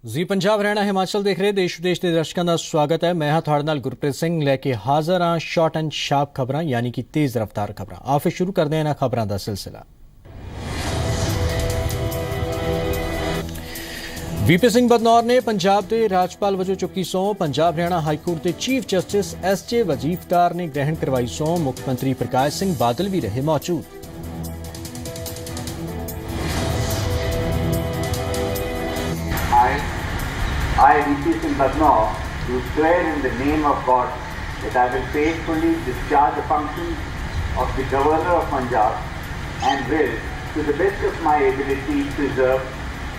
जी पंजाब हरियाणा हिमाचल देख रहे देश विदेश के दर्शकों का स्वागत है। मैं हाँ तुहाडे नाल गुरप्रीत सिंह लैके हाज़र हाँ शॉर्ट एंड शार्प खबरां यानी कि तेज़ रफ्तार खबरां। आओ फिर शुरू करते हैं इन्हां खबरां का सिलसिला। वीपी सिंह बदनौर ने पंजाब के राज्यपाल वजों चुकी सौं। पंजाब हरियाणा हाईकोर्ट के चीफ जस्टिस SJ वजीफदार ने ग्रहण करवाई सौं। मुख्यमंत्री प्रकाश सिंह बादल भी रहे मौजूद। I, VP Singh Badnor, do swear in the name of God that I will faithfully discharge the functions of the Governor of Punjab and will, to the best of my ability, preserve,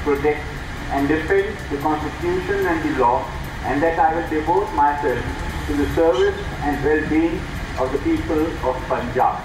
protect and defend the Constitution and the law, and that I will devote myself to the service and well-being of the people of Punjab.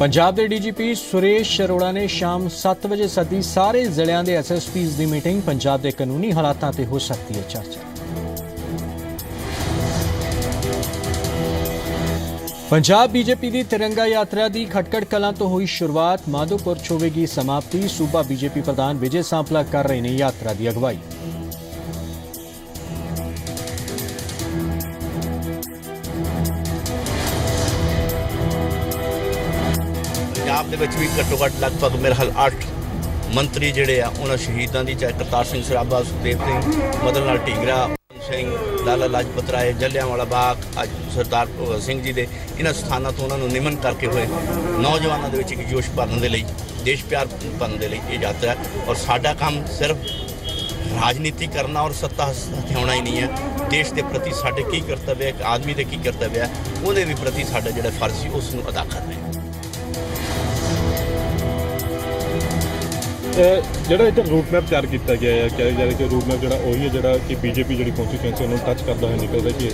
Punjab के DGP Suresh Arora ने शाम 7 बजे सदी सारे जिलों के SSPs की meeting. Punjab के कानूनी हालातों पर हो सकती है चर्चा। पंजाब BJP की तिरंगा यात्रा की खटकड़ कलां तो हुई शुरुआत। माधोपुर च होवेगी समाप्ति। सूबा BJP प्रधान विजय सांपला कर रहे हैं यात्रा की अगवाई। पंजाब ਦੇ ਵਿੱਚ ਵੀ ਘੱਟੋ ਘੱਟ ਲਗਭਗ ਮੇਰੇ ਹਾਲ 8 ਮੰਤਰੀ ਜਿਹੜੇ ਆ ਉਹਨਾਂ ਸ਼ਹੀਦਾਂ ਦੀ ਚਾਹੇ ਕਰਤਾਰ ਸਿੰਘ ਸਰਾਭਾ, ਸੁਖਦੇਵ ਸਿੰਘ, ਮਦਨ ਲਾਲ ਢੀਂਗਰਾ ਸਿੰਘ, ਲਾਲਾ ਲਾਜਪਤ ਰਾਏ, ਜਲਿਆਂਵਾਲਾ ਬਾਗ, ਅੱਜ ਸਰਦਾਰ ਭਗਤ ਸਿੰਘ ਜੀ ਦੇ ਇਹਨਾਂ ਸਥਾਨਾਂ ਤੋਂ ਉਹਨਾਂ ਨੂੰ ਨਿਮਨ ਕਰਕੇ ਹੋਏ ਨੌਜਵਾਨਾਂ ਦੇ ਵਿੱਚ ਇੱਕ ਜੋਸ਼ ਭਰਨ ਦੇ ਲਈ, ਦੇਸ਼ ਪਿਆਰ ਭਰਨ ਦੇ ਲਈ ਇਹ ਯਾਤਰਾ ਹੈ। ਔਰ ਸਾਡਾ ਕੰਮ ਸਿਰਫ राजनीति करना और सत्ता हथियाना ही नहीं है। देश के प्रति साढ़े की कर्तव्य है, एक आदमी के की कर्तव्य है, उहदे भी प्रति साढ़ा जिहड़ा फर्ज सी उसनूं अदा कर रहे हैं। ਜਿਹੜਾ ਇੱਧਰ ਰੂਟ ਮੈਪ ਤਿਆਰ ਕੀਤਾ ਗਿਆ ਹੈ ਕਿਹਾ ਜਾ ਰਿਹਾ ਕਿ ਰੂਟ ਮੈਪ ਜਿਹੜਾ ਉਹੀ ਹੈ ਜਿਹੜਾ ਕਿ BJP ਜਿਹੜੀ ਕਨਸਟੀਟੂਐਂਸੀ ਉਹਨੂੰ ਟੱਚ ਕਰਦਾ ਹੋਇਆ ਨਿਕਲਦਾ ਕਿ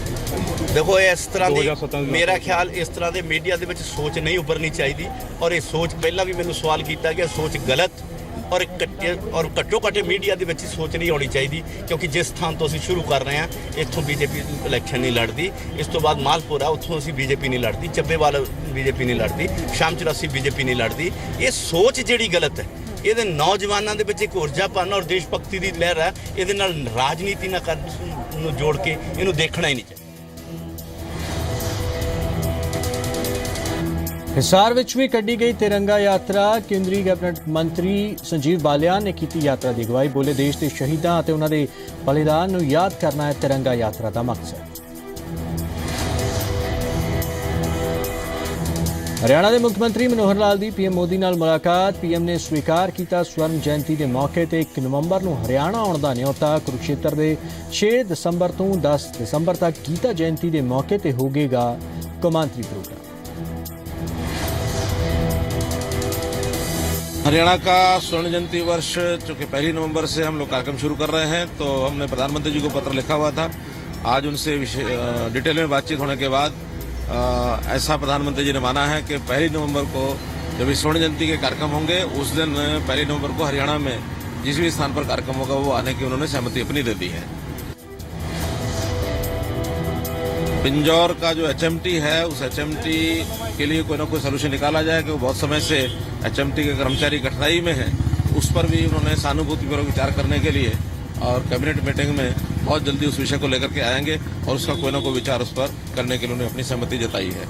ਦੇਖੋ ਇਸ ਤਰ੍ਹਾਂ ਦੀ ਮੇਰਾ ਖਿਆਲ ਇਸ ਤਰ੍ਹਾਂ ਦੇ ਮੀਡੀਆ ਦੇ ਵਿੱਚ ਸੋਚ ਨਹੀਂ ਉੱਭਰਨੀ ਚਾਹੀਦੀ। ਔਰ ਇਹ ਸੋਚ ਪਹਿਲਾਂ ਵੀ ਮੈਨੂੰ ਸਵਾਲ ਕੀਤਾ ਗਿਆ, ਸੋਚ ਗਲਤ ਔਰ ਘੱਟੋ ਘੱਟ ਮੀਡੀਆ ਦੇ ਵਿੱਚ ਸੋਚ ਨਹੀਂ ਆਉਣੀ ਚਾਹੀਦੀ। ਕਿਉਂਕਿ ਜਿਸ ਸਥਾਨ ਤੋਂ ਅਸੀਂ ਸ਼ੁਰੂ ਕਰ ਰਹੇ ਹਾਂ ਇੱਥੋਂ BJP ਇਲੈਕਸ਼ਨ ਨਹੀਂ ਲੜਦੀ। ਇਸ ਤੋਂ ਬਾਅਦ ਮਾਲਪੁਰਾ ਉੱਥੋਂ ਅਸੀਂ BJP ਨਹੀਂ ਲੜਦੀ, ਚੱਬੇਵਾਲ BJP ਨਹੀਂ ਲੜਦੀ, ਸ਼ਾਮ ਚੁਰਾਸੀ BJP ਨਹੀਂ ਲੜਦੀ। ਇਹ ਸੋਚ ਜਿਹੜੀ ਗਲਤ ਹੈ, ਇਹਦੇ ਨੌਜਵਾਨਾਂ ਦੇ ਵਿੱਚ ਇੱਕ ਊਰਜਾਪਨ ਔਰ ਦੇਸ਼ ਭਗਤੀ ਦੀ ਲਹਿਰ ਹੈ, ਇਹਦੇ ਨਾਲ ਰਾਜਨੀਤੀ ਨੂੰ ਜੋੜ ਕੇ ਇਹਨੂੰ ਦੇਖਣਾ ਹੀ ਨਹੀਂ ਚਾਹੀਦਾ। हिसार विच भी कड्डी गई तिरंगा यात्रा। केंद्रीय कैबिनेट मंत्री संजीव बालियान ने की यात्रा की अगवाई। बोले देश के शहीदों और उन्होंने बलिदान को याद करना है तिरंगा यात्रा का मकसद। हरियाणा के मुख्यमंत्री मनोहर लाल की PM मोदी नाल मुलाकात। PM ने स्वीकार किया स्वर्ण जयंती के मौके पर 1 नवंबर को हरियाणा आने का न्योता। कुरुक्षेत्र के 6 दिसंबर तो 10 दिसंबर तक गीता जयंती के मौके पर होगा कौमांतरी प्रोग्राम। हरियाणा का स्वर्ण जयंती वर्ष चूँकि 1 नवंबर से हम लोग कार्यक्रम शुरू कर रहे हैं, तो हमने प्रधानमंत्री जी को पत्र लिखा हुआ था। आज उनसे डिटेल में बातचीत होने के बाद ऐसा प्रधानमंत्री जी ने माना है कि 1 नवंबर को जब इस स्वर्ण जयंती के कार्यक्रम होंगे उस दिन 1 नवंबर को हरियाणा में जिस भी स्थान पर कार्यक्रम होगा वो आने की उन्होंने सहमति अपनी दे दी है। पिंजौर का जो HMT है उस HMT के लिए कोई ना कोई सलूशन निकाला जाए कि वो बहुत समय से HMT के कर्मचारी कठिनाई में हैं। उस पर भी उन्होंने सहानुभूतिपूर्वक विचार करने के लिए और कैबिनेट मीटिंग में बहुत जल्दी उस विषय को लेकर के आएंगे और उसका कोई ना कोई विचार उस पर करने के लिए उन्होंने अपनी सहमति जताई है।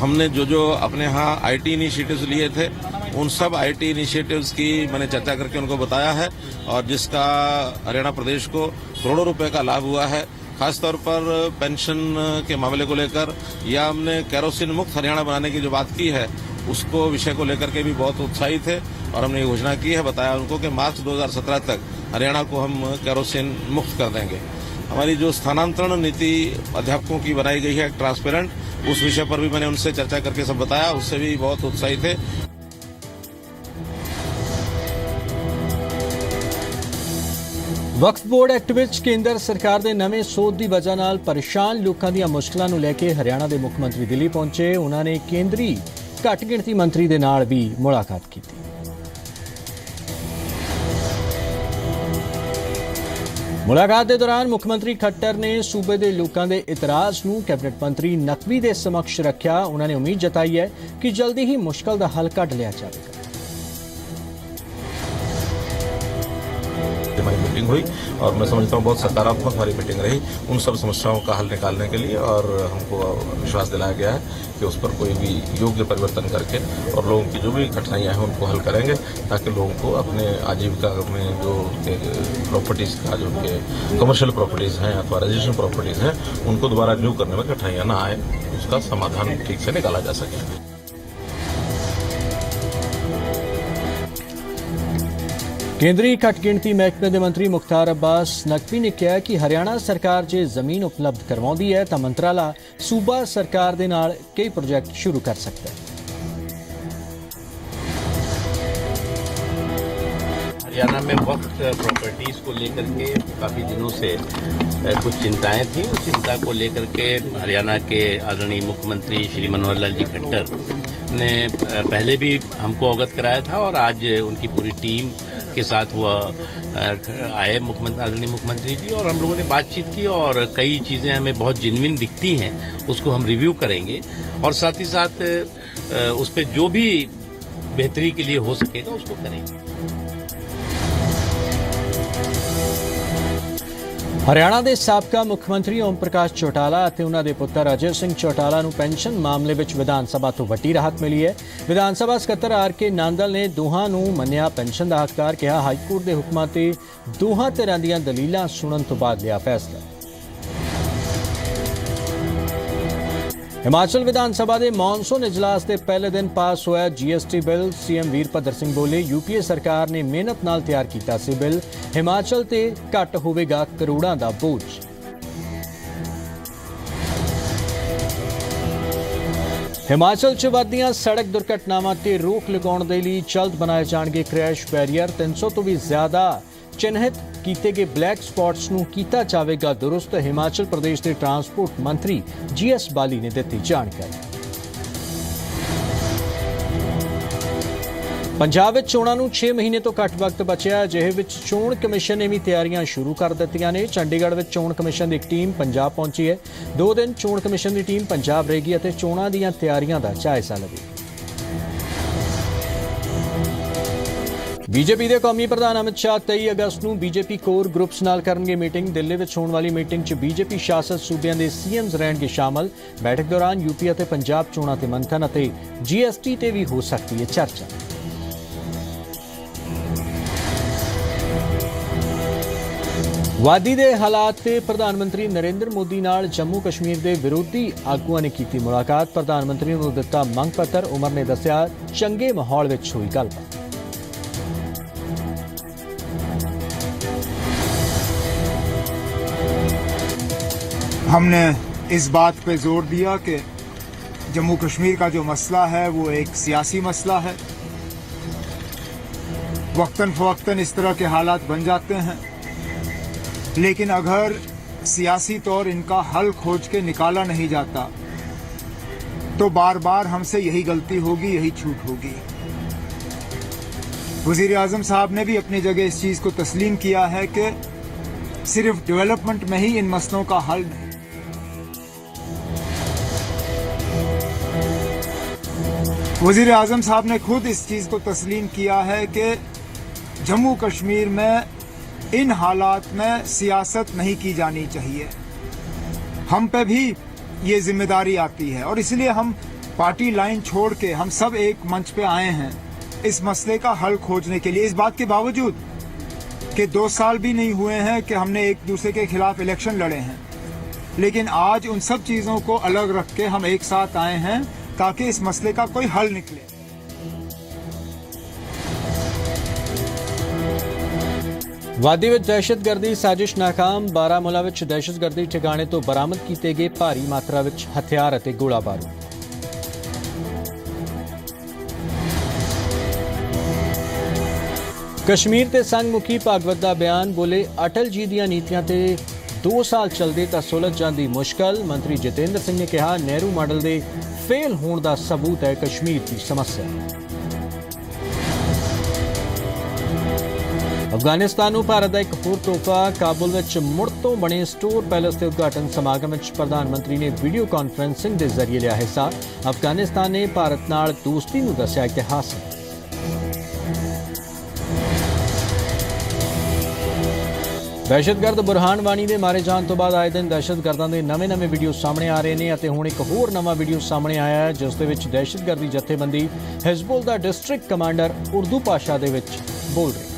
हमने जो अपने यहाँ IT इनिशिएटिव्स लिए थे उन सब IT इनिशिएटिव्स की मैंने चर्चा करके उनको बताया है और जिसका हरियाणा प्रदेश को करोड़ों रुपए का लाभ हुआ है। खासतौर पर पेंशन के मामले को लेकर या हमने केरोसिन मुक्त हरियाणा बनाने की जो बात की है उसको विषय को लेकर के भी बहुत उत्साहित थे और हमने ये घोषणा की है, बताया उनको कि मार्च 2017 तक हरियाणा को हम केरोसिन मुक्त कर देंगे। हमारी जो स्थानांतरण नीति अध्यापकों की बनाई गई है ट्रांसपेरेंट, उस विषय पर भी मैंने उनसे चर्चा करके सब बताया, उससे भी बहुत उत्साहित थे। वक्फ बोर्ड एक्ट विच केंद्र सरकार के नवे सोध की वजह नाल परेशान लोगों दी मुश्किलों को लैके हरियाणा के मुख्यमंत्री दिल्ली पहुंचे। उन्होंने केंद्री घट गिणती मंत्री के नाल भी मुलाकात की। ਮੁਲਾਕਾਤ ਦੇ ਦੌਰਾਨ ਮੁੱਖ ਮੰਤਰੀ ਖੱਟਰ ਨੇ ਸੂਬੇ ਦੇ ਲੋਕਾਂ ਦੇ ਇਤਰਾਜ਼ ਨੂੰ ਕੈਬਨਿਟ ਮੰਤਰੀ ਨਕਵੀ ਦੇ ਸਮਕਸ਼ ਰੱਖਿਆ। ਉਹਨਾਂ ਨੇ ਉਮੀਦ ਜਤਾਈ ਹੈ ਕਿ ਜਲਦੀ ਹੀ ਮੁਸ਼ਕਲ ਦਾ ਹੱਲ ਕੱਢ ਲਿਆ ਜਾਵੇਗਾ। हमारी मीटिंग हुई और मैं समझता हूँ बहुत सकारात्मक हमारी मीटिंग रही उन सब समस्याओं का हल निकालने के लिए, और हमको विश्वास दिलाया गया है कि उस पर कोई भी योग्य परिवर्तन करके और लोगों की जो भी कठिनाइयाँ हैं उनको हल करेंगे, ताकि लोगों को अपने आजीविका में जो प्रॉपर्टीज़ का जो कमर्शियल प्रॉपर्टीज़ हैं अथवा रजिस्ट्रेशन प्रॉपर्टीज़ हैं उनको दोबारा रिन्यू करने में कठिनाइयाँ ना आए, उसका समाधान ठीक से निकाला जा सके। ਕੇਂਦਰੀ ਘੱਟ ਗਿਣਤੀ ਮਹਿਕਮੇ ਦੇ ਮੰਤਰੀ ਮੁਖਤਾਰ ਅੱਬਾਸ ਨਕਵੀ ਨੇ ਕਿਹਾ ਕਿ ਹਰਿਆਣਾ ਸਰਕਾਰ ਜੇ ਜ਼ਮੀਨ ਉਪਲਬਧ ਕਰਵਾਉਂਦੀ ਹੈ ਤਾਂ ਮੰਤਰਾਲਾ ਸੂਬਾ ਸਰਕਾਰ ਦੇ ਨਾਲ ਕਈ ਪ੍ਰੋਜੈਕਟ ਸ਼ੁਰੂ ਕਰ ਸਕਦਾ ਹੈ। हरियाणा में वक्त प्रॉपर्टीज़ को लेकर के काफ़ी दिनों से कुछ चिंताएं थी। उस चिंता को लेकर के हरियाणा के आदरणीय मुख्यमंत्री श्री मनोहर लाल जी खट्टर ने पहले भी हमको अवगत कराया था, और आज उनकी पूरी टीम के साथ वो आए आदरणीय मुख्यमंत्री जी, और हम लोगों ने बातचीत की और कई चीज़ें हमें बहुत जेन्युइन दिखती हैं, उसको हम रिव्यू करेंगे और साथ ही साथ उस पर जो भी बेहतरी के लिए हो सकेगा उसको करेंगे। ਹਰਿਆਣਾ ਦੇ ਸਾਬਕਾ ਮੁੱਖ ਮੰਤਰੀ ਓਮ ਪ੍ਰਕਾਸ਼ ਚੌਟਾਲਾ ਅਤੇ ਉਹਨਾਂ ਦੇ ਪੁੱਤਰ ਅਜੇ ਸਿੰਘ ਚੌਟਾਲਾ ਨੂੰ ਪੈਨਸ਼ਨ ਮਾਮਲੇ ਵਿੱਚ ਵਿਧਾਨ ਸਭਾ ਤੋਂ ਵੱਡੀ ਰਾਹਤ ਮਿਲੀ ਹੈ। ਵਿਧਾਨ ਸਭਾ ਸਕੱਤਰ ਆਰ.ਕੇ. ਨਾਂਦਲ ਨੇ ਦੋਹਾਂ ਨੂੰ ਮੰਨਿਆ ਪੈਨਸ਼ਨ ਦਾ ਹੱਕਦਾਰ ਕਿਹਾ। ਹਾਈ ਕੋਰਟ ਦੇ ਹੁਕਮਾਂ ਤੇ ਦੋਹਾਂ ਧਿਰਾਂ ਦੀਆਂ ਦਲੀਲਾਂ ਸੁਣਨ ਤੋਂ ਬਾਅਦ ਲਿਆ ਫੈਸਲਾ। हिमाचल विधानसभा के मॉनसून इजलास के पहले दिन पास होया GST bill. CM Virbhadra Singh बोले यूपीए सरकार ने मेहनत नाल तैयार किया सी बिल, हिमाचल ते घट होवेगा करोड़ां दा बोझ। हिमाचल च वधदियां सड़क दुर्घटनावां ते रोक लगाउण दे लई जल्द बनाए जाणगे क्रैश बैरीयर। 300 तो भी ज्यादा चिन्हित किए गए ब्लैक स्पॉट्स नूं कीता जावेगा दुरुस्त। हिमाचल प्रदेश के ट्रांसपोर्ट मंत्री GS बाली ने दी जानकारी। पंजाब विच चोणां नूं 6 महीने तो घੱਟ वक्त बचिਆ। अजिहे विच चोण कमिशन ने भी तैयारियां शुरू कर दित्तियां ने। चंडीगढ़ विच चोण कमिशन की एक टीम पंजाब पहुंची है। 2 दिन चोण कमिशन की टीम पंजाब रहेगी और चोणां दीयां तैयारियां दा जायजा लवेगी। बीजेपी के कौमी प्रधान अमित शाह 23 अगस्त को बीजेपी कोर ग्रुप्स नाल करनगे मीटिंग। दिल्ली में होने वाली मीटिंग च बीजेपी शासित सूबे के CMs रहणगे शामिल। बैठक दौरान यूपी और पंजाब चोणां ते मंथन और GST ते भी हो सकती है चर्चा। वादी दे हालात ते प्रधानमंत्री नरेंद्र मोदी नाल जम्मू कश्मीर के विरोधी आगुआं ने की मुलाकात। प्रधानमंत्री नूं दिता मंग पत्र। उमर ने दस्सिया चंगे माहौल विच होई गलबात। हमने इस बात पे जोर दिया कि जम्मू कश्मीर का जो मसला है वो एक सियासी मसला है। वक्तन फ़वक्तन इस तरह के हालात बन जाते हैं, लेकिन अगर सियासी तौर इनका हल खोज के निकाला नहीं जाता तो बार बार हमसे यही गलती होगी, यही छूट होगी। वज़ीर आज़म साहब ने भी अपनी जगह इस चीज़ को तस्लीम किया है कि सिर्फ डेवलपमेंट में ही इन मसलों का हल नहीं। वज़ीर आज़म साहब ने खुद इस चीज़ को तस्लीम किया है कि जम्मू कश्मीर में इन हालात में सियासत नहीं की जानी चाहिए। हम पे भी ये जिम्मेदारी आती है और इसलिए हम पार्टी लाइन छोड़ के हम सब एक मंच पे आए हैं इस मसले का हल खोजने के लिए। इस बात के बावजूद कि 2 साल भी नहीं हुए हैं कि हमने एक दूसरे के खिलाफ इलेक्शन लड़े हैं, लेकिन आज उन सब चीज़ों को अलग रख के हम एक साथ आए हैं ताकि इस मसले का कोई हल निकले। वादी विच दहशतगर्दी साजिश नाकाम। बारामूला विच दहशतगर्दी ठिकाने तो बरामद किए गए भारी मात्रा विच हथियार और गोला बारूद। कश्मीर ते संघ मुखी भागवत दा बयान। बोले अटल जी दियां नीतियां ते 2 साल चलदे तां सुलझ जांदी मुश्किल। मंत्री जितेंद्र सिंह ने कहा नेहरू मॉडल दे फेल होने का सबूत है कश्मीर की समस्या। ਅਫਗਾਨਿਸਤਾਨ ਨੂੰ ਭਾਰਤ ਦਾ ਇੱਕ ਹੋਰ ਤੋਹਫਾ। ਕਾਬੁਲ ਵਿੱਚ ਮੁੜ ਤੋਂ ਬਣੇ ਸਟੋਰ ਪੈਲੇਸ ਦੇ ਉਦਘਾਟਨ ਸਮਾਗਮ ਵਿੱਚ ਪ੍ਰਧਾਨ ਮੰਤਰੀ ਨੇ ਵੀਡੀਓ ਕਾਨਫਰੰਸਿੰਗ ਦੇ ਜ਼ਰੀਏ ਲਿਆ ਹਿੱਸਾ। ਅਫਗਾਨਿਸਤਾਨ ਨੇ ਭਾਰਤ ਨਾਲ ਦੋਸਤੀ ਨੂੰ ਦੱਸਿਆ ਇਤਿਹਾਸਕ। ਦਹਿਸ਼ਤਗਰਦ ਬੁਰਹਾਨ ਵਾਨੀ ਦੇ ਮਾਰੇ ਜਾਣ ਤੋਂ ਬਾਅਦ ਆਏ ਦਿਨ ਦਹਿਸ਼ਤਗਰਦਾਂ ਦੇ ਨਵੇਂ ਵੀਡੀਓ ਸਾਹਮਣੇ ਆ ਰਹੇ ਨੇ ਅਤੇ ਹੁਣ ਇੱਕ ਹੋਰ ਨਵਾਂ ਵੀਡੀਓ ਸਾਹਮਣੇ ਆਇਆ ਹੈ ਜਿਸ ਦੇ ਵਿੱਚ ਦਹਿਸ਼ਤਗਰਦੀ ਜਥੇਬੰਦੀ ਹਿਜ਼ਬੁਲ ਦਾ ਡਿਸਟ੍ਰਿਕਟ ਕਮਾਂਡਰ ਉਰਦੂ ਭਾਸ਼ਾ ਦੇ ਵਿੱਚ ਬੋਲ ਰਿਹਾ।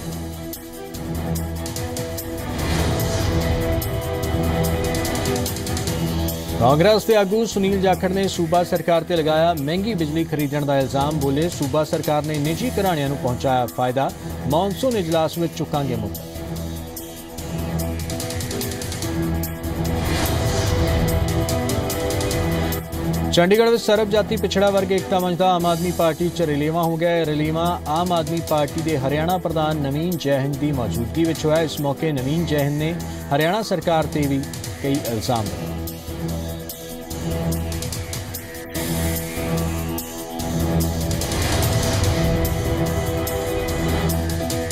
ਕਾਂਗਰਸ ਦੇ ਆਗੂ ਸੁਨੀਲ ਜਾਖੜ ਨੇ ਸੂਬਾ ਸਰਕਾਰ ਤੇ ਲਗਾਇਆ ਮਹਿੰਗੀ ਬਿਜਲੀ ਖਰੀਦਣ ਦਾ ਇਲਜ਼ਾਮ। ਬੋਲੇ ਸੂਬਾ ਸਰਕਾਰ ਨੇ ਨਿੱਜੀ ਘਰਾਣਿਆਂ ਨੂੰ ਪਹੁੰਚਾਇਆ ਫਾਇਦਾ, ਮੌਨਸੂਨ ਇਜਲਾਸ ਵਿੱਚ ਚੁੱਕਾਂਗੇ ਮੁੱਦਾ। ਚੰਡੀਗੜ੍ਹ ਵਿੱਚ ਸਰਬ ਜਾਤੀ ਪਿਛੜਾ ਵਰਗ ਏਕਤਾ ਮੰਚ ਦਾ ਆਮ ਆਦਮੀ ਪਾਰਟੀ 'ਚ ਰਲੇਵਾਂ ਹੋ ਗਿਆ। ਰਲੇਵਾਂ ਆਮ ਆਦਮੀ ਪਾਰਟੀ ਦੇ ਹਰਿਆਣਾ ਪ੍ਰਧਾਨ ਨਵੀਨ ਜੈਹਿੰਦ ਦੀ ਮੌਜੂਦਗੀ ਵਿੱਚ ਹੋਇਆ। ਇਸ ਮੌਕੇ ਨਵੀਨ ਜੈਹਿੰਦ ਨੇ ਹਰਿਆਣਾ ਸਰਕਾਰ ਤੇ ਵੀ ਕਈ ਇਲਜ਼ਾਮ ਲਗਾਏ।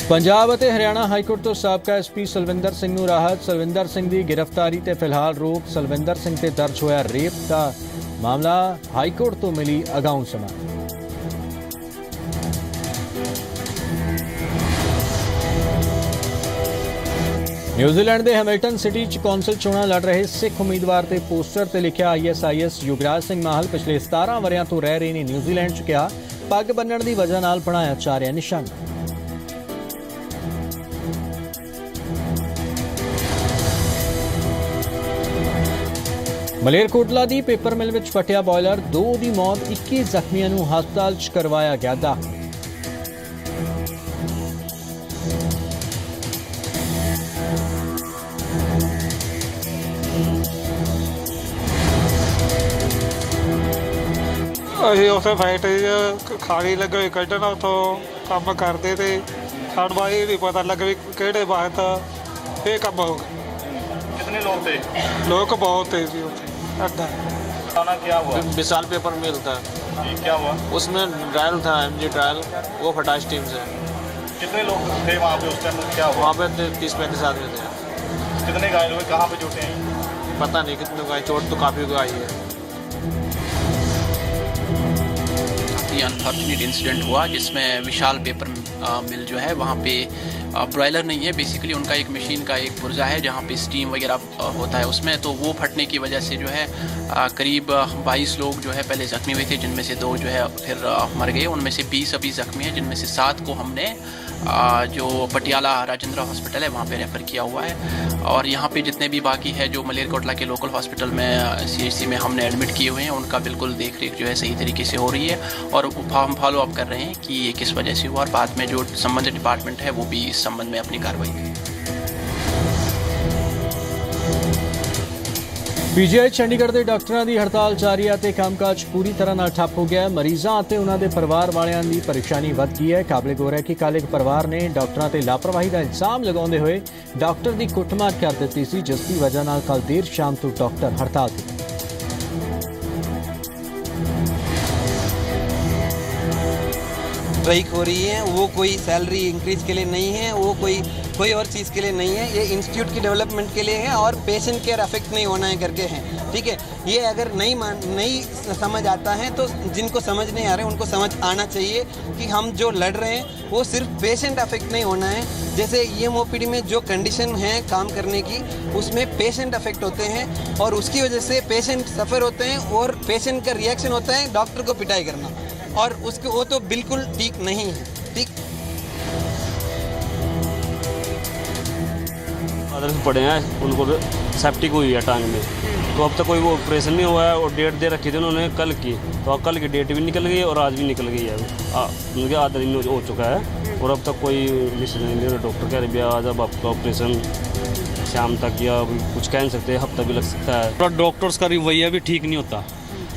ਪੰਜਾਬ ਅਤੇ ਹਰਿਆਣਾ ਹਾਈਕੋਰਟ ਤੋਂ ਸਾਬਕਾ ਐਸਪੀ ਸਲਵਿੰਦਰ ਸਿੰਘ ਨੂੰ ਰਾਹਤ। ਸਲਵਿੰਦਰ ਸਿੰਘ ਦੀ ਗ੍ਰਿਫਤਾਰੀ ਤੇ ਫਿਲਹਾਲ ਰੋਕ। ਸਲਵਿੰਦਰ ਸਿੰਘ ਤੇ ਦਰਜ ਹੋਇਆ ਰੇਪ ਦਾ ਮਾਮਲਾ ਹਾਈਕੋਰਟ ਤੋਂ ਮਿਲੀ ਅਗਾਊਂ ਸਮਾਂ। ਨਿਊਜ਼ੀਲੈਂਡ ਦੇ ਹੈਮਿਲਟਨ ਸਿਟੀ 'ਚ ਕੌਂਸਲ ਚੋਣਾਂ ਲੜ ਰਹੇ ਸਿੱਖ ਉਮੀਦਵਾਰ ਤੇ ਪੋਸਟਰ ਤੇ ਲਿਖਿਆ ISIS ਯੁਵਰਾਜ ਸਿੰਘ ਮਾਹਲ ਪਿਛਲੇ 17 ਵਰ੍ਹਿਆਂ ਤੋਂ ਰਹਿ ਰਹੇ ਨੇ ਨਿਊਜ਼ੀਲੈਂਡ 'ਚ। ਕਿਹਾ ਪੱਗ ਬੰਨਣ ਦੀ ਵਜ੍ਹਾ ਨਾਲ ਬਣਾਇਆ ਜਾ ਰਿਹਾ ਨਿਸ਼ਾਨਾ। ਮਲੇਰਕੋਟਲਾ ਦੀ ਪੇਪਰ ਮਿਲ ਵਿੱਚ ਫਟਿਆ ਬੋਇਲਰ, 2 ਦੀ ਮੌਤ, 21 ਜ਼ਖਮੀਆਂ ਨੂੰ ਹਸਪਤਾਲ 'ਚ ਕਰਵਾਇਆ ਗਿਆ ਦਾਖਲ। ਅਸੀਂ ਉਸੇ ਫੈਕਟਰੀ 'ਚ ਖਾਲੀ ਲੱਗੇ ਹੋਏ ਕੱਢਣ ਉੱਥੋਂ ਕੰਮ ਕਰਦੇ ਤੇ ਸਾਨੂੰ ਬਾਈ ਨਹੀਂ ਪਤਾ ਲੱਗਾ ਵੀ ਕਿਹੜੇ ਵਕਤ ਇਹ ਕੰਮ ਹੋ ਗਿਆ। कितने लोग थे? ਲੋਕ ਬਹੁਤ थे जी ਉੱਥੇ अड्डा। खाना क्या हुआ? विशाल पेपर मिल था, जी, क्या हुआ? उसमें ट्रायल था MG ट्रायल, वो फटा स्टीम से। कितने लोग थे वहाँ पे उस टाइम? क्या हुआ? वहाँ पे 30-35 आदमी थे। कितने घायल हुए? कहाँ पे चोटें आई? पता नहीं कितने को आई, चोट तो काफ़ी को आई है। ये अनफॉर्चुनेट इंसिडेंट हुआ जिसमें विशाल पेपर मिल जो है वहाँ पे ब्रॉयलर नहीं है, बेसिकली उनका एक मशीन का एक पुर्जा है जहाँ पे स्टीम वगैरह होता है उसमें, तो वो फटने की वजह से जो है करीब 22 लोग जो है पहले ज़ख्मी हुए थे, जिनमें से 2 जो है फिर मर गए। उनमें से 20 अभी ज़ख्मी हैं, जिनमें से 7 को हमने जो पटियाला राजेंद्र हॉस्पिटल है वहाँ पे रेफ़र किया हुआ है। और यहाँ पे जितने भी बाकी है जो मलेरकोटला के लोकल हॉस्पिटल में CHC में हमने एडमिट किए हुए हैं, उनका बिल्कुल देख रेख जो है सही तरीके से हो रही है और हम फॉलो अप कर रहे हैं कि ये किस वजह से हुआ और बाद में जो संबंधित डिपार्टमेंट है वो भी इस संबंध में अपनी कार्रवाई करें। PGI ਚੰਡੀਗੜ੍ਹ ਦੇ ਡਾਕਟਰਾਂ ਦੀ ਹੜਤਾਲ ਜਾਰੀ ਹੈ ਤੇ ਕੰਮਕਾਜ ਪੂਰੀ ਤਰ੍ਹਾਂ ਨਾਲ ਠੱਪ ਹੋ ਗਿਆ ਹੈ। ਮਰੀਜ਼ਾਂ ਅਤੇ ਉਹਨਾਂ ਦੇ ਪਰਿਵਾਰ ਵਾਲਿਆਂ ਦੀ ਪਰੇਸ਼ਾਨੀ ਵੱਧ ਗਈ ਹੈ। ਕਾਬਲੇ-ਗੌਰ ਹੈ ਕਿ ਕੱਲ੍ਹ ਇੱਕ ਪਰਿਵਾਰ ਨੇ ਡਾਕਟਰਾਂ ਤੇ ਲਾਪਰਵਾਹੀ ਦਾ ਇਲਜ਼ਾਮ ਲਗਾਉਂਦੇ ਹੋਏ ਡਾਕਟਰ ਦੀ ਕੁੱਟਮਾਰ ਕਰ ਦਿੱਤੀ ਸੀ, ਜਿਸ ਦੀ ਵਜ੍ਹਾ ਨਾਲ ਕੱਲ੍ਹ ਦੇਰ ਸ਼ਾਮ ਤੋਂ ਡਾਕਟਰ ਹੜਤਾਲ ਤੇ। स्ट्राइक हो रही है, वो कोई सैलरी इंक्रीज के लिए नहीं है, वो कोई और चीज़ के लिए नहीं है, ये इंस्टीट्यूट की डेवलपमेंट के लिए है और पेशेंट केयर अफेक्ट नहीं होना है करके है। ठीक है, ये अगर नहीं समझ आता है तो जिनको समझ नहीं आ रहे उनको समझ आना चाहिए कि हम जो लड़ रहे हैं वो सिर्फ पेशेंट अफेक्ट नहीं होना है। जैसे EMOPD में जो कंडीशन है काम करने की उसमें पेशेंट अफेक्ट होते हैं और उसकी वजह से पेशेंट सफ़र होते हैं और पेशेंट का रिएक्शन होता है डॉक्टर को पिटाई करना, और उसको वो तो बिल्कुल ठीक नहीं है। ठीक आदर्श पड़े हैं, उनको सेप्टिक हुई है टांग में, तो अब तक कोई वो ऑपरेशन नहीं हुआ है और डेट दे रखी थी उन्होंने कल की, तो कल की डेट भी निकल गई और आज भी निकल गई है। उनके आधा दिन हो चुका है और अब तक कोई डिसीजन नहीं ले रहा। डॉक्टर कह रहे आज अब आपका ऑपरेशन शाम तक या कुछ कह नहीं सकते, हफ्ता भी लग सकता है। डॉक्टर्स का रवैया भी ठीक नहीं होता।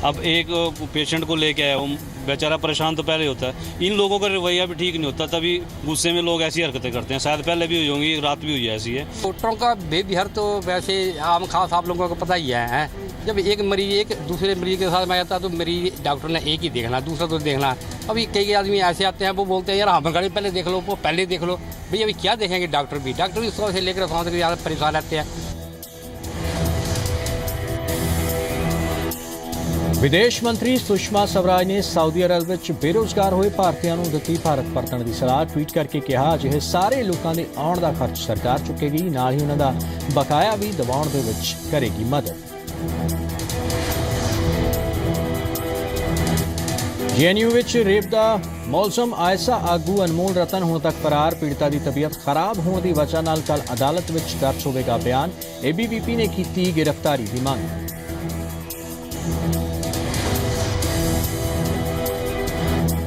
अब एक पेशेंट को लेके आया, वो बेचारा परेशान तो पहले होता है, इन लोगों का रवैया भी ठीक नहीं होता, तभी गुस्से में लोग ऐसी हरकतें करते हैं। शायद पहले भी हुई होंगी, रात भी हुई है ऐसी है। डॉक्टरों का बिहेवियर तो वैसे आम खास आप लोगों को पता ही है जब एक मरीज एक दूसरे मरीज के साथ में आता तो मरीज डॉक्टर ने एक ही देखना, दूसरा तो देखना। अभी कई आदमी ऐसे आते हैं वो बोलते हैं यार हम गाड़ी पहले देख लो, वो पहले देख लो। भैया अभी क्या देखेंगे डॉक्टर भी सुबह से लेकर शाम तक ज़्यादा परेशान रहते हैं। विदेश मंत्री सुषमा स्वराज ने सऊदी अरब ਵਿੱਚ ਬੇਰੁਜ਼ਗਾਰ ਹੋਏ ਭਾਰਤੀਆਂ ਨੂੰ ਦਿੱਤੀ ਭਾਰਤ ਪਰਤਣ ਦੀ ਸਲਾਹ। ਟਵੀਟ ਕਰਕੇ ਕਿਹਾ ਅਜਿਹੇ ਸਾਰੇ ਲੋਕਾਂ ਦੇ ਆਉਣ ਦਾ ਖਰਚ ਸਰਕਾਰ ਚੁੱਕੇਗੀ, ਨਾਲ ਹੀ ਉਹਨਾਂ ਦਾ ਬਕਾਇਆ ਵੀ ਦਿਵਾਉਣ ਦੇ ਵਿੱਚ ਕਰੇਗੀ ਮਦਦ। ਜੇਐਨਯੂ ਵਿੱਚ ਰੇਪ ਦਾ ਮੁਲਜ਼ਮ ਆਇਸਾ ਆਗੂ ਅਨਮੋਲ ਰਤਨ ਹੁਣ ਤੱਕ ਫਰਾਰ। ਪੀੜਤਾ ਦੀ ਤਬੀਅਤ ਖਰਾਬ ਹੋਣ ਦੀ ਵਜ੍ਹਾ ਨਾਲ ਕੱਲ ਅਦਾਲਤ ਵਿੱਚ ਦਰਜ ਹੋਵੇਗਾ ਬਿਆਨ। ਏਬੀਵੀਪੀ ਨੇ ਕੀਤੀ ਗ੍ਰਿਫਤਾਰੀ ਦੀ ਮੰਗ।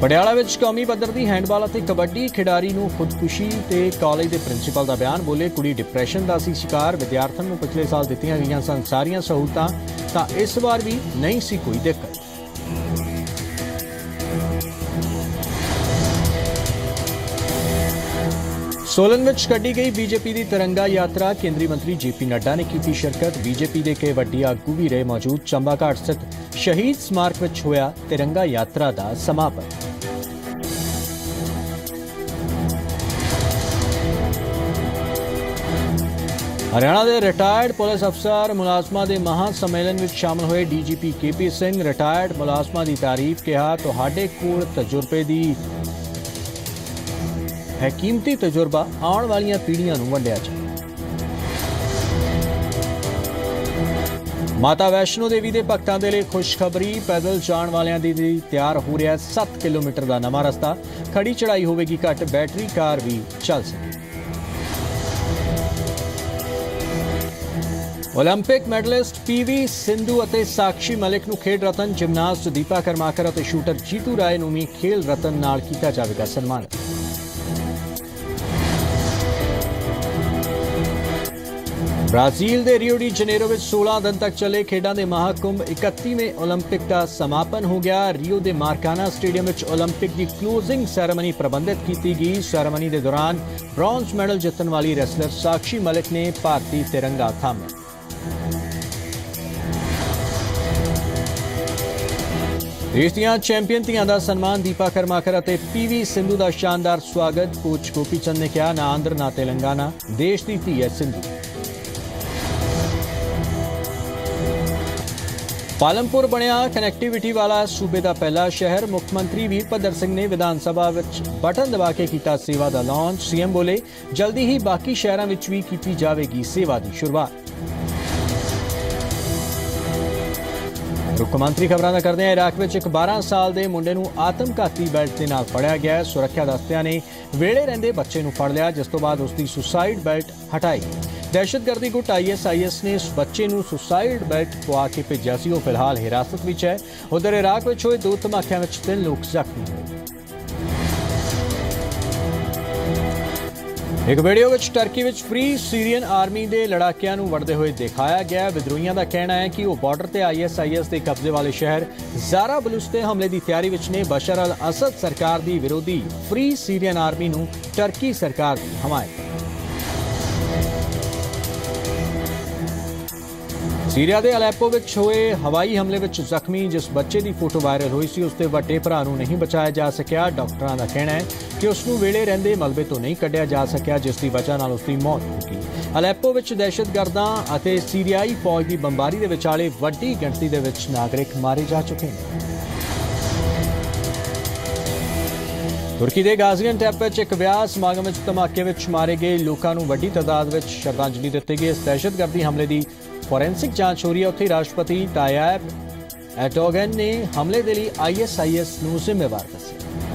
ਪਟਿਆਲਾ ਵਿੱਚ ਕੌਮੀ ਪੱਧਰ ਦੀ ਹੈਂਡਬਾਲ ਅਤੇ ਕਬੱਡੀ ਖਿਡਾਰੀ ਨੂੰ ਖੁਦਕੁਸ਼ੀ ਤੇ ਕਾਲਜ ਦੇ ਪ੍ਰਿੰਸੀਪਲ ਦਾ ਬਿਆਨ। ਬੋਲੇ ਕੁੜੀ ਡਿਪਰੈਸ਼ਨ ਦਾ ਸੀ ਸ਼ਿਕਾਰ, ਵਿਦਿਆਰਥਣ ਨੂੰ ਪਿਛਲੇ ਸਾਲ ਦਿੱਤੀਆਂ ਗਈਆਂ ਸਨ ਸਾਰੀਆਂ ਸਹੂਲਤਾਂ ਤਾਂ ਇਸ ਵਾਰ ਵੀ ਨਹੀਂ ਸੀ ਕੋਈ ਦਿੱਕਤ। सोलन में कड्डी गई बीजेपी की तिरंगा यात्रा। केंद्रीय मंत्री जेपी नड्डा ने की शिरकत। बीजेपी के कई वड्डे आगू भी रहे मौजूद। चंबा घाट स्थित शहीद स्मारक में होया तिरंगा यात्रा का समापन। हरियाणा के रिटायर्ड पुलिस अफसर मुलाजमां के महा सम्मेलन में शामिल हुए डीजीपी केपी सिंह। रिटायर्ड मुलाजमां की तारीफ कहा तुहाडे कोल तजुर्बे की है कीमती तजुर्बा आने वाली पीढ़ियां नूं वंडिया जाए। माता वैष्णो देवी के भक्तों के लिए खुशखबरी। पैदल जाने वालों के लिए तैयार हो रहा 7 किलोमीटर का नवा रस्ता। खड़ी चढ़ाई होगी घट, बैटरी कार भी चल सके। ओलंपिक मैडलिस्ट पीवी सिंधु और साक्षी मलिक नूं खेड रतन, जिमनास्ट दीपा करमाकर और शूटर जीतू राय नूं भी खेल रतन नाल कीता जावेगा सन्मानित। ब्राजील के रियो डी जनेरो में 16 दिन तक चले खेडों के महाकुंभ 31वें ओलंपिक का समापन हो गया। रियो के मारकाना स्टेडियम में ओलंपिक की क्लोजिंग सैरेमनी प्रबंधित की गई। सैरेमनी के दौरान ब्रॉन्ज मैडल जितने वाली रेसलर साक्षी मलिक ने भारतीय तिरंगा थामा। देश दियां चैंपियन धियां दा सन्मान। दीपा करमाकर और पीवी सिंधु का शानदार स्वागत। कोच गोपी चंद ने कहा ना आंध्र ना तेलंगाना, देश की धी है सिंधु। पालमपुर बनिया कनैक्टिविटी वाला सूबे का पहला शहर। मुख्यमंत्री वीरभद्र सिंह ने विधान सभा बटन दबा के किया सेवा का लॉन्च। सीएम बोले जल्दी ही बाकी शहरों में भी की जाएगी सेवा की शुरुआत। मुख्यमंत्री खबरों का करते हैं। इराक में एक 12 साल के मुंडे नूं आत्मघाती बेल्ट के नाल फड़िया गया। सुरक्षा दस्तियां ने वेड़े रहिंदे बच्चे नूं फड़ लिया, जिस तो बाद उसकी सुसाइड बेल्ट हटाई। दहशतगर्दी गुट ISIS ने इस बच्चे नूं सुसाइड बेल्ट पवा के भेजा सी। वह फिलहाल हिरासत में है। उधर इराक में होए 2 धमाकों में 3 लोग जख्मी हुए। एक वीडियो में टर्की में फ्री सीरियन आर्मी के लड़ाकियां नूं वड़दे हुए दिखाया गया। विद्रोहियों का कहना है कि वह बॉर्डर से ISIS के कब्जे वाले शहर ज़ारा बलूच के हमले की तैयारी में ने। बशर अल असद सरकार की विरोधी फ्री सीरियन आर्मी नूं टर्की सरकार की हमायत। सीरिया के अलेपो में होए हवाई हमले में जख्मी जिस बच्चे की फोटो वायरल हुई सी उसके वड्डे भरा नूं नहीं बचाया जा सकिया। डॉक्टरों का कहना है कि उसनूं वेड़े रहिंदे मलबे तो नहीं कढ़िया जा सकिया, जिसकी वजह नाल उसकी मौत हो गई। अलेपो में दहशतगर्दां अते सीरियाई फौज की बंबारी के विचाले वड्डी गिणती दे विच नागरिक मारे जा चुके हैं। तुर्की के गाजियान्टेप में एक विआह समागम में धमाके में मारे गए लोगों को वड्डी तादाद में श्रद्धांजलि दी गई। इस दहशतगर्दी हमले की फॉरेंसिक जांच हो रही है। उत्थे राष्ट्रपति तायब एर्डोगन ने हमले के लिए ISIS नूं जिम्मेवार दस्सिया।